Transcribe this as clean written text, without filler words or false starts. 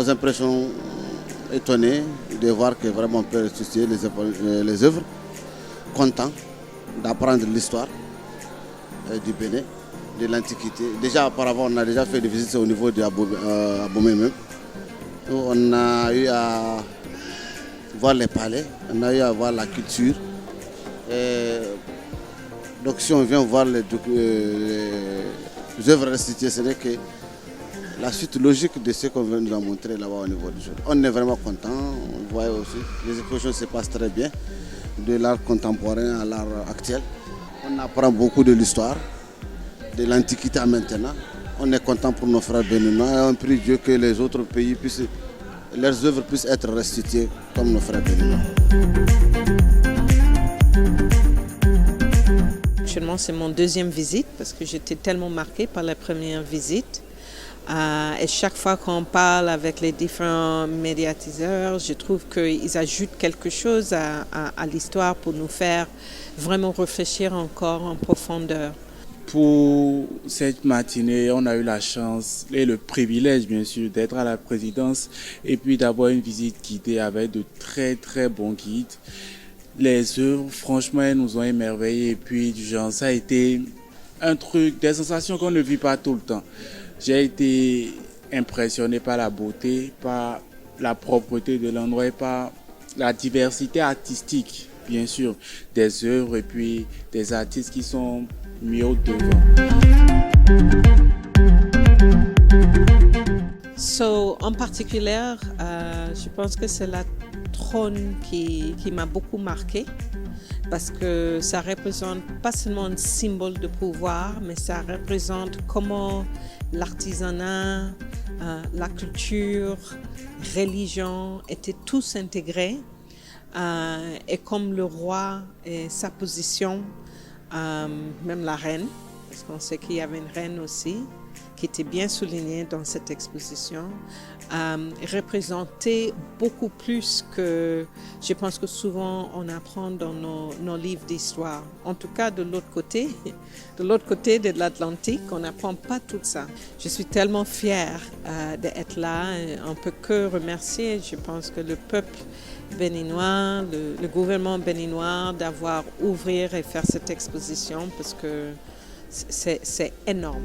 nos impressions étonnées de voir que vraiment on peut restituer les œuvres, content d'apprendre l'histoire du Bénin, de l'Antiquité. Déjà auparavant, on a déjà fait des visites au niveau de Abomey même. On a eu à voir les palais, on a eu à voir la culture. Donc si on vient voir les œuvres restituées, ce n'est que la suite logique de ce qu'on vient nous montrer là-bas au niveau du jeu. On est vraiment content, on voit aussi, les expositions se passent très bien, de l'art contemporain à l'art actuel. On apprend beaucoup de l'histoire, de l'Antiquité à maintenant. On est content pour nos frères béninois et on prie Dieu que les autres pays leurs œuvres puissent être restituées comme nos frères béninois. Actuellement, c'est mon deuxième visite parce que j'étais tellement marquée par la première visite. Et chaque fois qu'on parle avec les différents médiatiseurs, je trouve qu'ils ajoutent quelque chose à l'histoire pour nous faire vraiment réfléchir encore en profondeur. Pour cette matinée, on a eu la chance et le privilège, bien sûr, d'être à la présidence et puis d'avoir une visite guidée avec de très très bons guides. Les œuvres, franchement, elles nous ont émerveillés et puis du genre, ça a été un truc, des sensations qu'on ne vit pas tout le temps. J'ai été impressionné par la beauté, par la propreté de l'endroit et par la diversité artistique, bien sûr, des œuvres et puis des artistes qui sont mis au devant. En particulier, je pense que c'est la trône qui m'a beaucoup marqué parce que ça représente pas seulement un symbole de pouvoir, mais ça représente comment l'artisanat, la culture, religion étaient tous intégrés et comme le roi et sa position, même la reine, parce qu'on sait qu'il y avait une reine aussi, qui était bien soulignée dans cette exposition, représentait beaucoup plus que je pense que souvent on apprend dans nos livres d'histoire. En tout cas, de l'autre côté de l'Atlantique, on n'apprend pas tout ça. Je suis tellement fière d'être là. On ne peut que remercier, je pense que le peuple béninois, le gouvernement béninois d'avoir ouvert et faire cette exposition parce que c'est énorme.